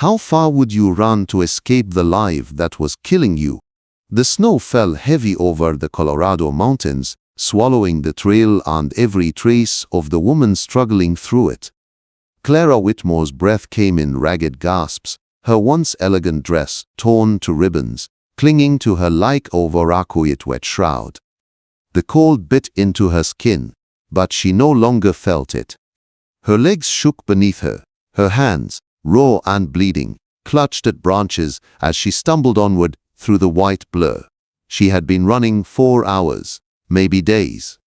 How far would you run to escape the life that was killing you? The snow fell heavy over the Colorado mountains, swallowing the trail and every trace of the woman struggling through it. Clara Whitmore's breath came in ragged gasps, her once elegant dress torn to ribbons, clinging to her like a veracruyet wet shroud. The cold bit into her skin, but she no longer felt it. Her legs shook beneath her, her hands, raw and bleeding, clutched at branches as she stumbled onward through the white blur. She had been running 4 hours, maybe days.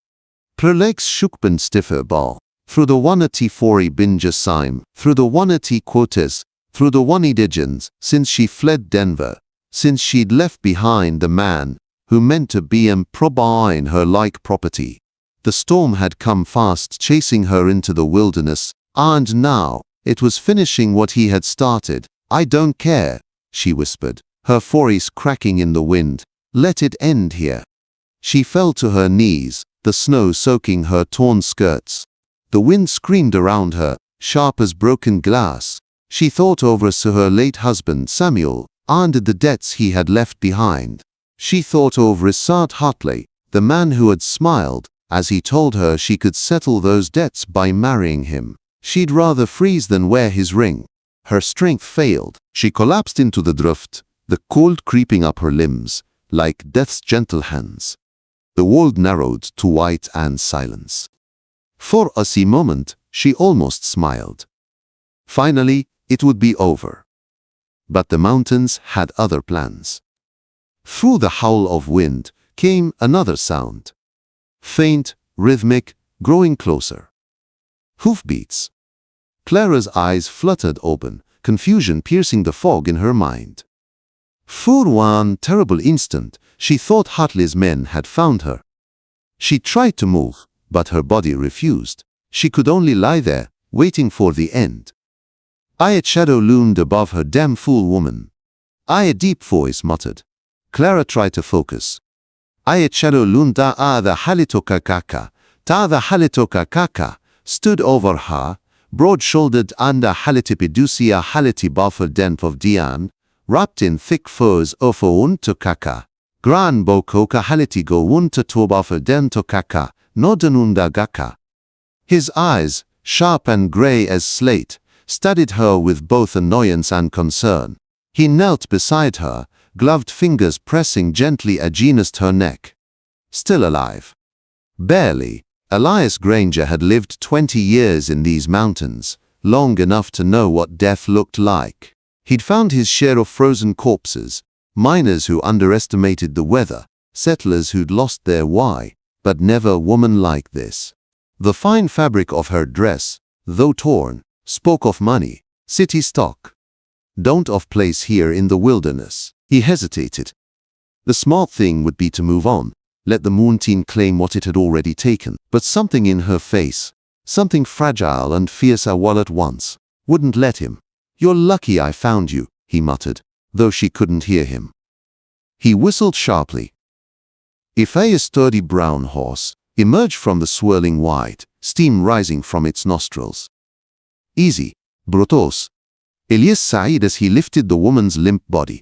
Her legs shook ben stiffer ball, through the wanati fori binjasim, through the wanati quotas, through the wanidigens, since she fled Denver, since she'd left behind the man who meant to be in her like property. The storm had come fast, chasing her into the wilderness, and now it was finishing what he had started. I don't care, she whispered, her voice cracking in the wind. Let it end here. She fell to her knees, the snow soaking her torn skirts. The wind screamed around her, sharp as broken glass. She thought over her late husband Samuel, and the debts he had left behind. She thought over Isart Hartley, the man who had smiled as he told her she could settle those debts by marrying him. She'd rather freeze than wear his ring. Her strength failed. She collapsed into the drift, the cold creeping up her limbs, like death's gentle hands. The world narrowed to white and silence. For a moment, she almost smiled. Finally, it would be over. But the mountains had other plans. Through the howl of wind came another sound. Faint, rhythmic, growing closer. Hoofbeats. Clara's eyes fluttered open, confusion piercing the fog in her mind. For one terrible instant, she thought Hartley's men had found her. She tried to move, but her body refused. She could only lie there, waiting for the end. A shadow loomed above her. Damn fool woman. A deep voice muttered. Clara tried to focus. A shadow loomed the halitoka kaka. The halitoka kaka stood over her, broad-shouldered and halitipidusia halitibafer denf of Dian, wrapped in thick furs of unto kaka. Gran bokoka halitigo unta tobafer dento kaka, nodanunda gaka. His eyes, sharp and grey as slate, studied her with both annoyance and concern. He knelt beside her, gloved fingers pressing gently against her neck. Still alive. Barely. Elias Granger had lived 20 years in these mountains, long enough to know what death looked like. He'd found his share of frozen corpses, miners who underestimated the weather, settlers who'd lost their why, but never a woman like this. The fine fabric of her dress, though torn, spoke of money, city stock. Don't of place here in the wilderness. He hesitated. The smart thing would be to move on, let the mountain claim what it had already taken. But something in her face, something fragile and fierce all at once, wouldn't let him. You're lucky I found you, he muttered, though she couldn't hear him. He whistled sharply. If a sturdy brown horse emerged from the swirling white, steam rising from its nostrils. Easy, Brutos. Elias sighed as he lifted the woman's limp body.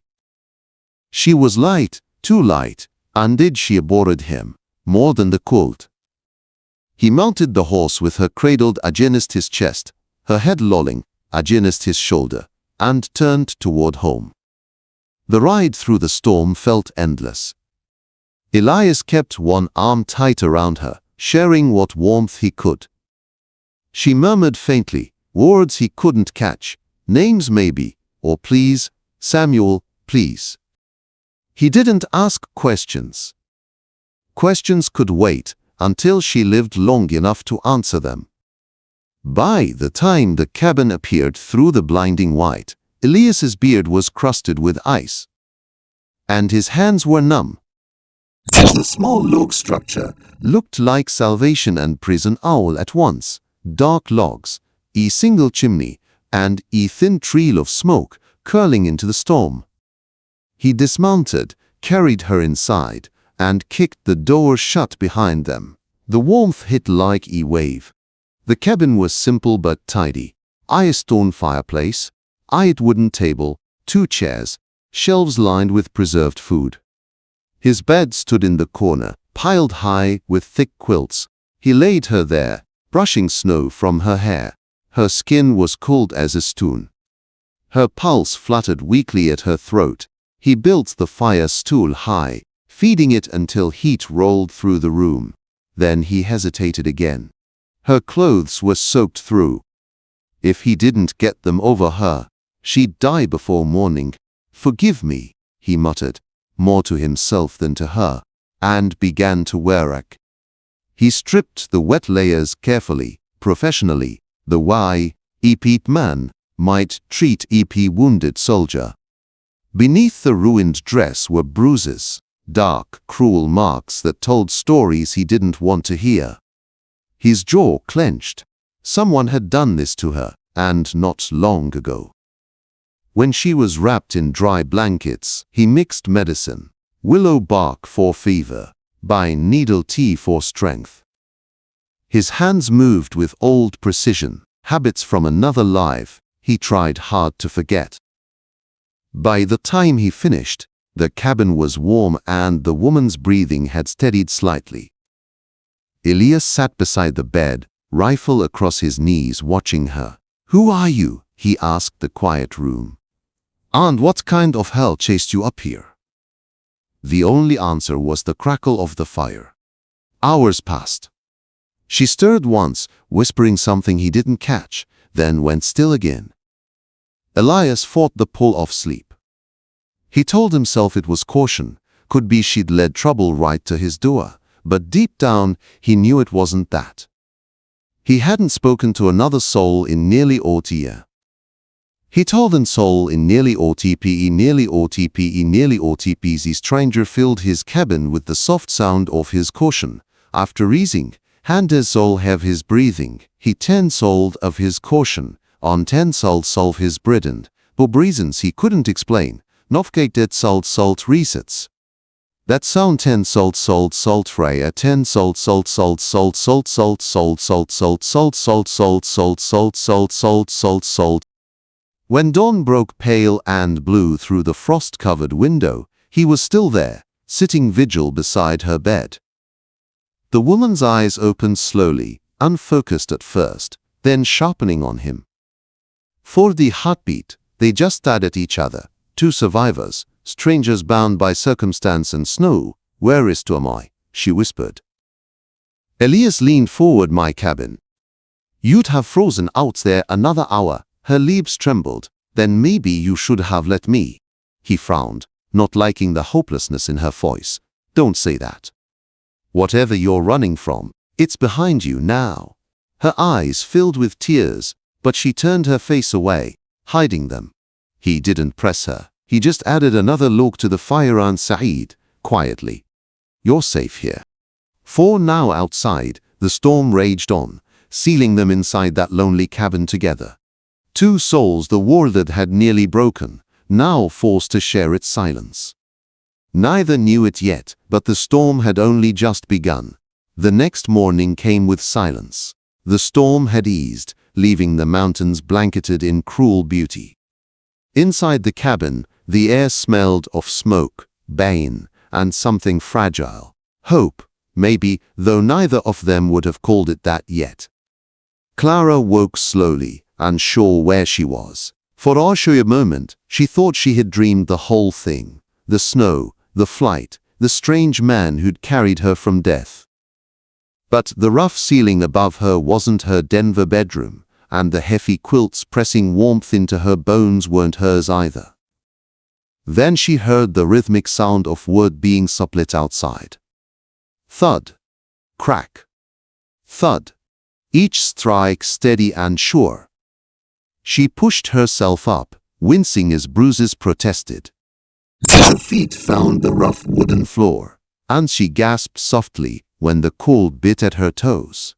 She was light, too light, and did she abhorred him, more than the cold. He mounted the horse with her cradled against his chest, her head lolling against his shoulder, and turned toward home. The ride through the storm felt endless. Elias kept one arm tight around her, sharing what warmth he could. She murmured faintly, words he couldn't catch, names maybe, or please, Samuel, please. He didn't ask questions. Questions could wait until she lived long enough to answer them. By the time the cabin appeared through the blinding white, Elias's beard was crusted with ice. And his hands were numb. The small log structure looked like Salvation and Prison Owl at once. Dark logs, a single chimney, and a thin trail of smoke curling into the storm. He dismounted, carried her inside, and kicked the door shut behind them. The warmth hit like a wave. The cabin was simple but tidy. A stone fireplace, eyed wooden table, 2 chairs, shelves lined with preserved food. His bed stood in the corner, piled high with thick quilts. He laid her there, brushing snow from her hair. Her skin was cold as a stone. Her pulse fluttered weakly at her throat. He built the fire stool high, feeding it until heat rolled through the room. Then he hesitated again. Her clothes were soaked through. If he didn't get them over her, she'd die before morning. "Forgive me," he muttered, more to himself than to her, and began to work. He stripped the wet layers carefully, professionally, the way a man might treat a wounded soldier. Beneath the ruined dress were bruises, dark, cruel marks that told stories he didn't want to hear. His jaw clenched. Someone had done this to her, and not long ago. When she was wrapped in dry blankets, he mixed medicine, willow bark for fever, by needle tea for strength. His hands moved with old precision, habits from another life he tried hard to forget. By the time he finished, the cabin was warm and the woman's breathing had steadied slightly. Elias sat beside the bed, rifle across his knees, watching her. "Who are you?" he asked the quiet room. "And what kind of hell chased you up here?" The only answer was the crackle of the fire. Hours passed. She stirred once, whispering something he didn't catch, then went still again. Elias fought the pull of sleep. He told himself it was caution, could be she'd led trouble right to his door, but deep down he knew it wasn't that. He hadn't spoken to another soul in nearly 40 years. He told an soul in nearly OTPs. The stranger filled his cabin with the soft sound of his caution. After reasoning, and his soul have his breathing, he 10 sold of his caution, on 10 sold solve his burden, for reasons he couldn't explain, Novgated salt resets. That sound 10 salt freya 10 salt. When dawn broke pale and blue through the frost-covered window, he was still there, sitting vigil beside her bed. The woman's eyes opened slowly, unfocused at first, then sharpening on him. For the heartbeat, they just stared at each other, 2 survivors, strangers bound by circumstance and snow. "Where is to am I?" she whispered. Elias leaned forward. "My cabin." "You'd have frozen out there another hour." Her lips trembled. "Then maybe you should have let me." He frowned, not liking the hopelessness in her voice. "Don't say that. Whatever you're running from, it's behind you now." Her eyes filled with tears, but she turned her face away, hiding them. He didn't press her. He just added another look to the fire and said, quietly, "You're safe here." For now outside, the storm raged on, sealing them inside that lonely cabin together. 2 souls the world had nearly broken, now forced to share its silence. Neither knew it yet, but the storm had only just begun. The next morning came with silence. The storm had eased, leaving the mountains blanketed in cruel beauty. Inside the cabin, the air smelled of smoke, bane, and something fragile. Hope, maybe, though neither of them would have called it that yet. Clara woke slowly, unsure where she was. For a moment, she thought she had dreamed the whole thing. The snow, the flight, the strange man who'd carried her from death. But the rough ceiling above her wasn't her Denver bedroom, and the heavy quilts pressing warmth into her bones weren't hers either. Then she heard the rhythmic sound of wood being split outside. Thud. Crack. Thud. Each strike steady and sure. She pushed herself up, wincing as bruises protested. Her feet found the rough wooden floor, and she gasped softly when the cold bit at her toes.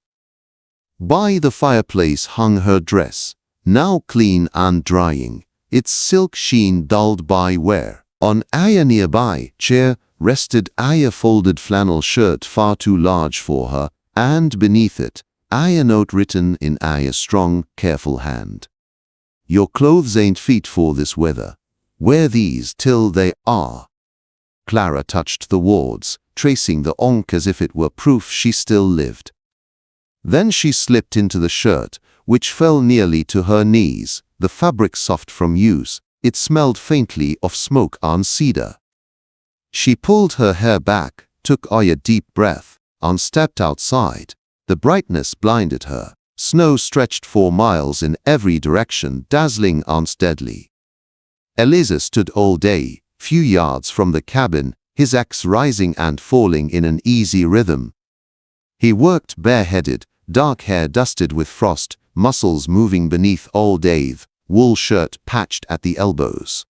By the fireplace hung her dress, now clean and drying, its silk sheen dulled by wear. On a nearby chair rested a folded flannel shirt far too large for her, and beneath it, a note written in a strong, careful hand. Your clothes ain't fit for this weather. Wear these till they are. Clara touched the wards, tracing the onk as if it were proof she still lived. Then she slipped into the shirt, which fell nearly to her knees, the fabric soft from use. It smelled faintly of smoke and cedar. She pulled her hair back, took a deep breath, and stepped outside. The brightness blinded her. Snow stretched for miles in every direction, dazzling and deadly. Elias stood all day, few yards from the cabin, his axe rising and falling in an easy rhythm. He worked bareheaded, dark hair dusted with frost, muscles moving beneath all day, wool shirt patched at the elbows.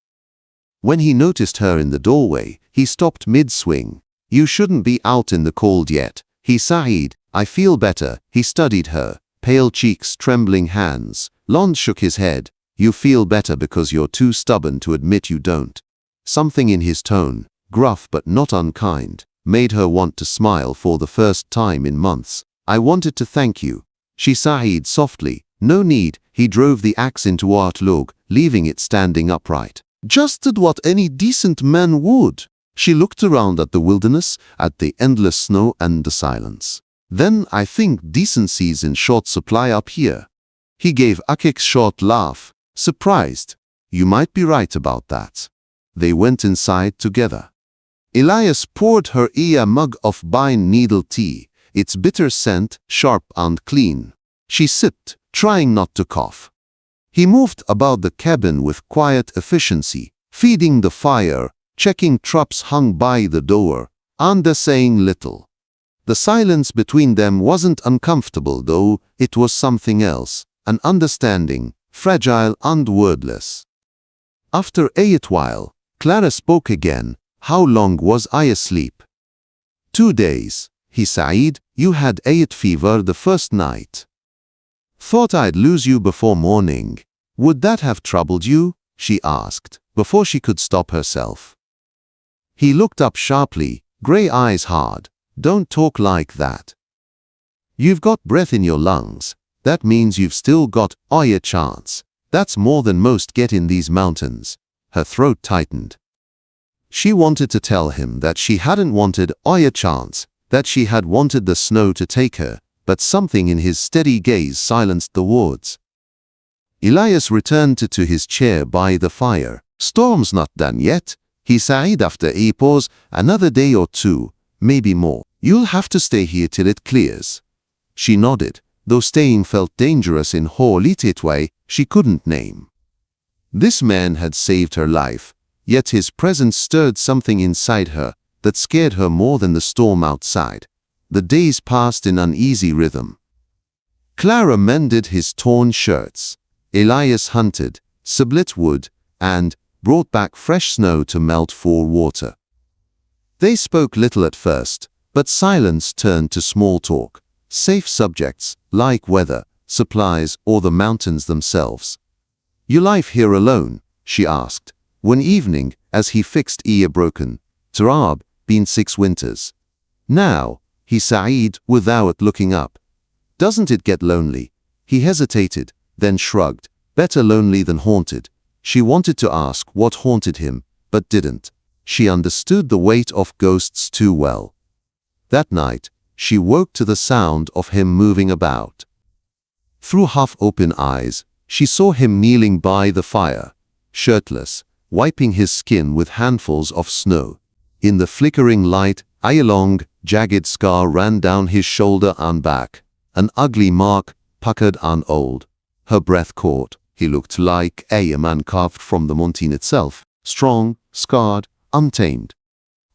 When he noticed her in the doorway, he stopped mid-swing. You shouldn't be out in the cold yet, he sighed. I feel better. He studied her, pale cheeks, trembling hands. Lond shook his head. You feel better because you're too stubborn to admit you don't. Something in his tone, gruff but not unkind, made her want to smile for the first time in months. I wanted to thank you. She sighed softly. No need. He drove the axe into Art log, leaving it standing upright. Just did what any decent man would. She looked around at the wilderness, at the endless snow and the silence. Then I think decency's in short supply up here. He gave a short laugh, surprised. You might be right about that. They went inside together. Elias poured her a mug of pine needle tea, its bitter scent sharp and clean. She sipped, trying not to cough. He moved about the cabin with quiet efficiency, feeding the fire, checking traps hung by the door, and saying little. The silence between them wasn't uncomfortable though, it was something else, an understanding, fragile and wordless. After a while, Clara spoke again. How long was I asleep? 2 days, he sighed. You had fever the first night. Thought I'd lose you before morning. Would that have troubled you? She asked, before she could stop herself. He looked up sharply, gray eyes hard. Don't talk like that. You've got breath in your lungs. That means you've still got a chance. That's more than most get in these mountains. Her throat tightened. She wanted to tell him that she hadn't wanted a chance, that she had wanted the snow to take her, but something in his steady gaze silenced the words. Elias returned to his chair by the fire. Storm's not done yet, he sighed after a pause. Another day or two, maybe more. You'll have to stay here till it clears. She nodded, though staying felt dangerous in a little way she couldn't name. This man had saved her life, yet his presence stirred something inside her that scared her more than the storm outside. The days passed in uneasy rhythm. Clara mended his torn shirts. Elias hunted, split wood, and brought back fresh snow to melt for water. They spoke little at first, but silence turned to small talk, safe subjects like weather, supplies, or the mountains themselves. You live here alone? She asked, one evening as he fixed ear broken. Tarab, been 6 winters. Now, he sighed without looking up. Doesn't it get lonely? He hesitated, then shrugged. Better lonely than haunted. She wanted to ask what haunted him, but didn't. She understood the weight of ghosts too well. That night, she woke to the sound of him moving about. Through half-open eyes, she saw him kneeling by the fire, shirtless, wiping his skin with handfuls of snow. In the flickering light, a long, jagged scar ran down his shoulder and back, an ugly mark, puckered and old. Her breath caught. He looked like a man carved from the mountain itself, strong, scarred, untamed.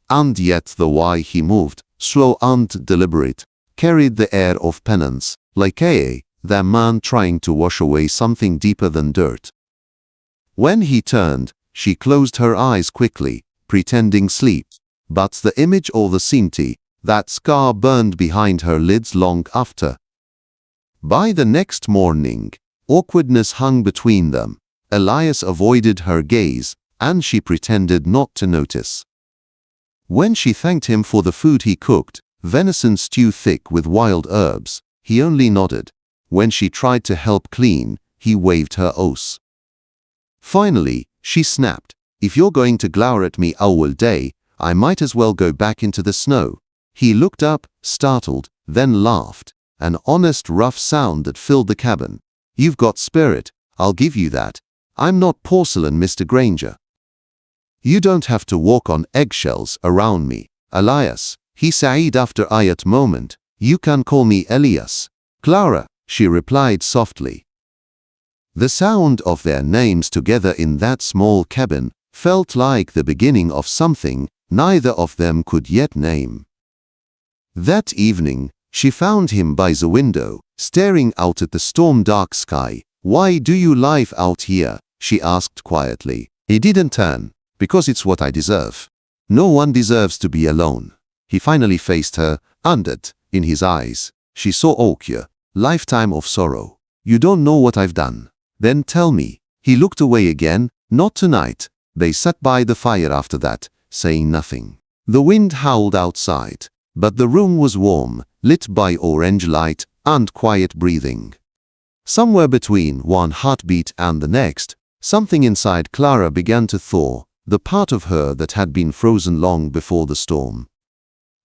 And yet the way he moved, slow and deliberate, carried the air of penance, like the man trying to wash away something deeper than dirt. When he turned, she closed her eyes quickly, pretending sleep, but the image of the Sinti, that scar burned behind her lids long after. By the next morning, awkwardness hung between them. Elias avoided her gaze, and she pretended not to notice. When she thanked him for the food he cooked, venison stew thick with wild herbs, he only nodded. When she tried to help clean, he waved her oaths. Finally, she snapped. If you're going to glower at me all day, I might as well go back into the snow. He looked up, startled, then laughed. An honest, rough sound that filled the cabin. You've got spirit, I'll give you that. I'm not porcelain, Mr. Granger. You don't have to walk on eggshells around me, Elias, he said after a moment. You can call me Elias. Clara, she replied softly. The sound of their names together in that small cabin felt like the beginning of something neither of them could yet name. That evening, she found him by the window, staring out at the storm-dark sky. Why do you live out here? She asked quietly. He didn't turn. Because it's what I deserve. No one deserves to be alone. He finally faced her, and in his eyes, she saw a lifetime of sorrow. You don't know what I've done. Then tell me. He looked away again. Not tonight. They sat by the fire after that, saying nothing. The wind howled outside, but the room was warm, lit by orange light and quiet breathing. Somewhere between one heartbeat and the next, something inside Clara began to thaw, the part of her that had been frozen long before the storm.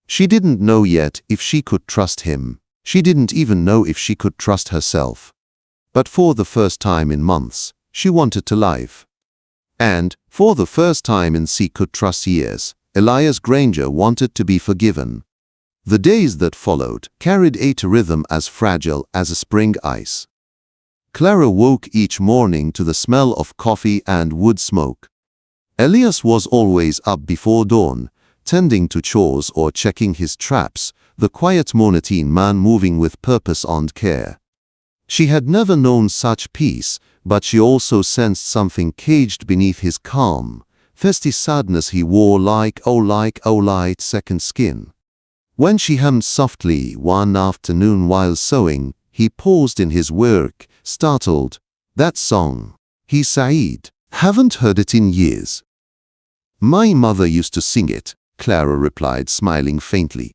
She didn't know yet if she could trust him. She didn't even know if she could trust herself. But for the first time in months, she wanted to live. And, for the first time in she could trust years, Elias Granger wanted to be forgiven. The days that followed carried a rhythm as fragile as a spring ice. Clara woke each morning to the smell of coffee and wood smoke. Elias was always up before dawn, tending to chores or checking his traps, the quiet monotone man moving with purpose and care. She had never known such peace, but she also sensed something caged beneath his calm, festy sadness he wore like a light second skin. When she hummed softly one afternoon while sewing, he paused in his work, startled. That song, he said, haven't heard it in years. My mother used to sing it, Clara replied, smiling faintly.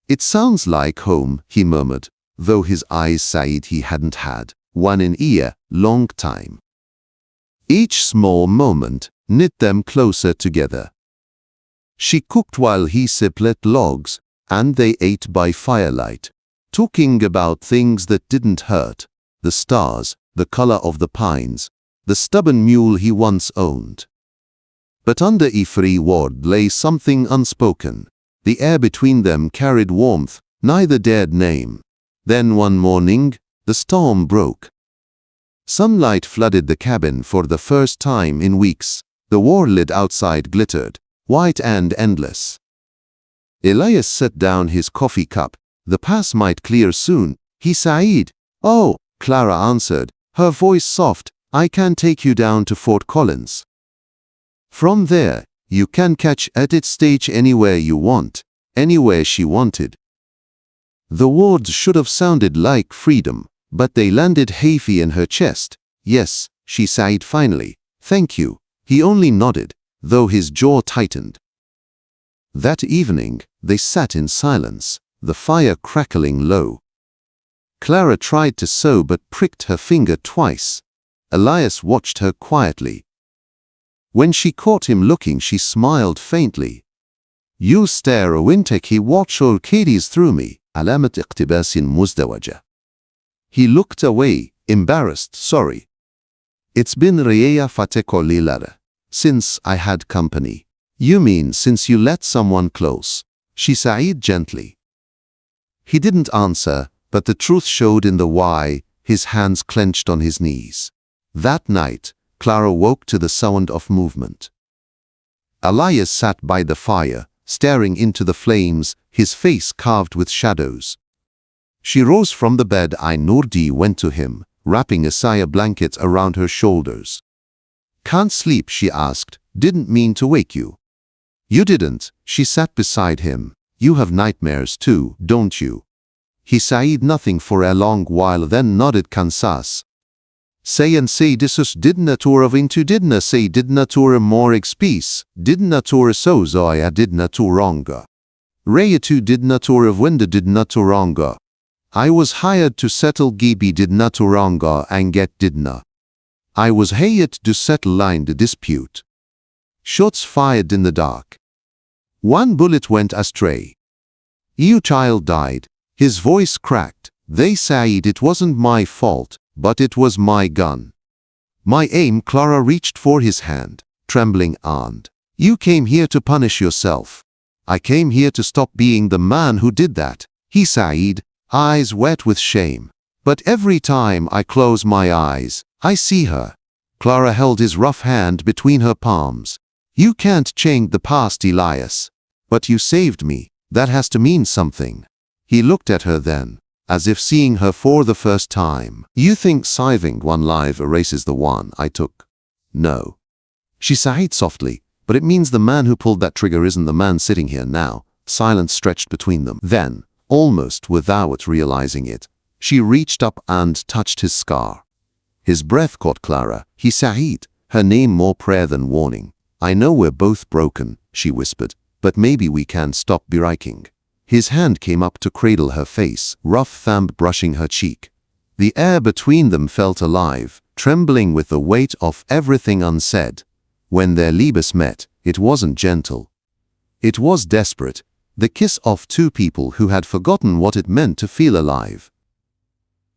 It sounds like home, he murmured, though his eyes said he hadn't had one in a long time. Each small moment knit them closer together. She cooked while he split logs, and they ate by firelight, talking about things that didn't hurt, the stars, the color of the pines, the stubborn mule he once owned. But under every word lay something unspoken. The air between them carried warmth neither dared name. Then one morning, the storm broke. Sunlight flooded the cabin for the first time in weeks. The wall-lid outside glittered, white and endless. Elias set down his coffee cup. The path might clear soon, he said. Oh, Clara answered, her voice soft, I can take you down to Fort Collins. From there, you can catch at its stage anywhere you want, anywhere she wanted. The words should have sounded like freedom, but they landed heavy in her chest. Yes, she sighed finally. Thank you. He only nodded, though his jaw tightened. That evening, they sat in silence, the fire crackling low. Clara tried to sew but pricked her finger twice. Elias watched her quietly. When she caught him looking, she smiled faintly. You stare a wintek he watch all kiddies through me. علامة اقتباس مزدوجة. He looked away, embarrassed, sorry. It's been Ria Fateko Lilara. Since I had company. You mean since you let someone close? She said gently. He didn't answer, but the truth showed in the why, his hands clenched on his knees. That night, Clara woke to the sound of movement. Elias sat by the fire, staring into the flames, his face carved with shadows. She rose from the bed and Nurdi went to him, wrapping a saya blanket around her shoulders. Can't sleep, she asked. Didn't mean to wake you. You didn't. She sat beside him. You have nightmares too, don't you? He said nothing for a long while, then nodded Kansas. Say and say disus didna tora vintu didna say didna tora more expice, didna tora so zoya didna toronga. Rayatu didna tora winda didna toronga. I was hired to settle gibi didna toronga and get didna. I was hired to settle the dispute. Shots fired in the dark. One bullet went astray. Your child died. His voice cracked. They said it wasn't my fault, but it was my gun. My aim. Clara reached for his hand, trembling, and you came here to punish yourself. I came here to stop being the man who did that, he said, eyes wet with shame. But every time I close my eyes, I see her. Clara held his rough hand between her palms. You can't change the past, Elias. But you saved me. That has to mean something. He looked at her then, as if seeing her for the first time. You think saving one life erases the one I took? No. She sighed softly, but it means the man who pulled that trigger isn't the man sitting here now. Silence stretched between them. Then, almost without realizing it, she reached up and touched his scar. His breath caught Clara. He said, her name more prayer than warning. I know we're both broken, she whispered, but maybe we can stop breaking. His hand came up to cradle her face, rough thumb brushing her cheek. The air between them felt alive, trembling with the weight of everything unsaid. When their lips met, it wasn't gentle. It was desperate, the kiss of two people who had forgotten what it meant to feel alive.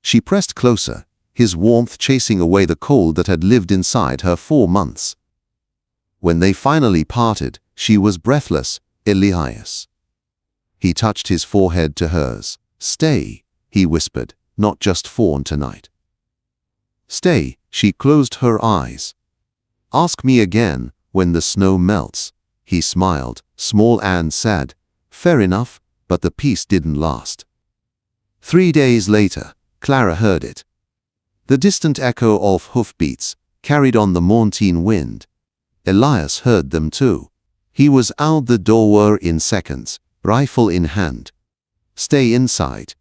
She pressed closer, his warmth chasing away the cold that had lived inside her 4 months. When they finally parted, she was breathless. Elias. He touched his forehead to hers. Stay, he whispered, not just for tonight. Stay, she closed her eyes. Ask me again, when the snow melts. He smiled, small and sad. Fair enough, but the peace didn't last. 3 days later, Clara heard it. The distant echo of hoofbeats, carried on the mountain wind. Elias heard them too. He was out the door in seconds, rifle in hand. Stay inside.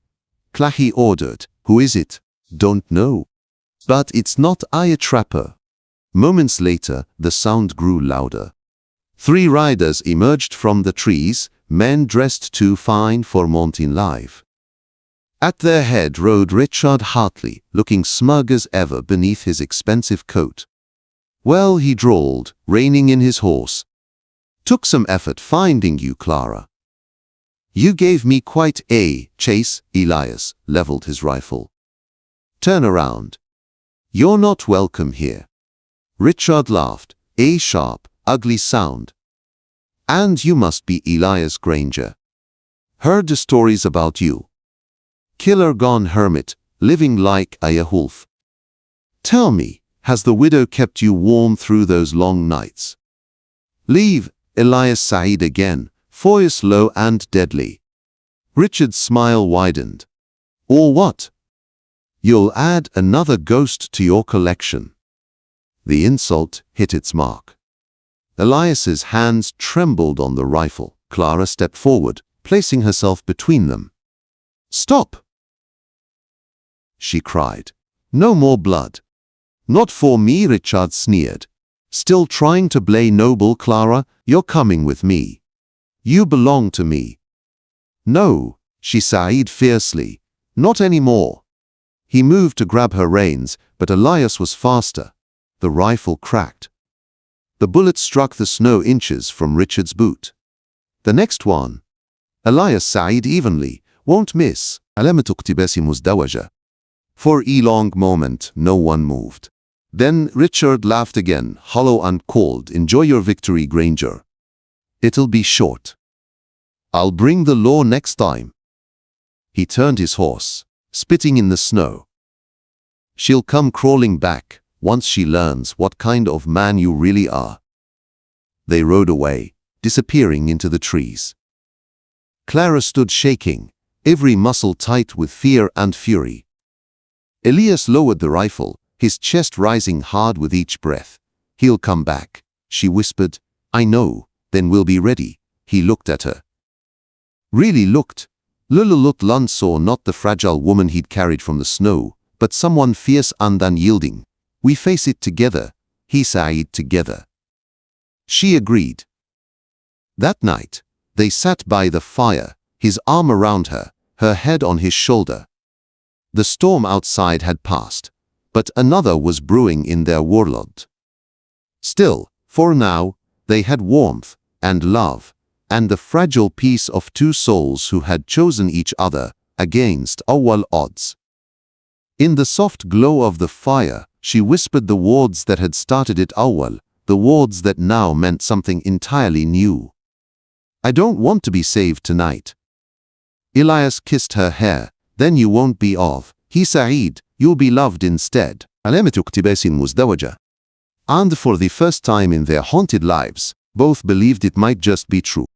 Clara ordered. Who is it? Don't know. But it's not a trapper. Moments later, the sound grew louder. 3 riders emerged from the trees, men dressed too fine for mountain life. At their head rode Richard Hartley, looking smug as ever beneath his expensive coat. Well, he drawled, reining in his horse. Took some effort finding you, Clara. You gave me quite a chase. Elias leveled his rifle. Turn around. You're not welcome here. Richard laughed, a sharp, ugly sound. And you must be Elias Granger. Heard the stories about you. Killer gone hermit, living like a wolf. Tell me, has the widow kept you warm through those long nights? Leave, Elias sighed again, voice low and deadly. Richard's smile widened. Or what? You'll add another ghost to your collection. The insult hit its mark. Elias's hands trembled on the rifle. Clara stepped forward, placing herself between them. Stop! She cried. No more blood. Not for me, Richard sneered. Still trying to play noble, Clara, you're coming with me. You belong to me. No, she sighed fiercely. Not anymore. He moved to grab her reins, but Elias was faster. The rifle cracked. The bullet struck the snow inches from Richard's boot. The next one. Elias sighed evenly. Won't miss. علامة اقتباس مزدوجة. For a long moment, no one moved. Then Richard laughed again, hollow and cold. Enjoy your victory, Granger. It'll be short. I'll bring the law next time. He turned his horse, spitting in the snow. She'll come crawling back, once she learns what kind of man you really are. They rode away, disappearing into the trees. Clara stood shaking, every muscle tight with fear and fury. Elias lowered the rifle, his chest rising hard with each breath. He'll come back, she whispered. I know, then we'll be ready. He looked at her. Really looked. Lund saw not the fragile woman he'd carried from the snow, but someone fierce and unyielding. We face it together, he sighed, together. She agreed. That night, they sat by the fire, his arm around her, her head on his shoulder. The storm outside had passed. but another was brewing in their world. Still, for now, they had warmth and love, and the fragile peace of two souls who had chosen each other against all odds. In the soft glow of the fire, she whispered the words that had started it all, the words that now meant something entirely new. "I don't want to be saved tonight." Elias kissed her hair. "Then you won't be of. He Saeed, you'll be loved instead." علامة اقتباس مزدوجة. And for the first time in their haunted lives, both believed it might just be true.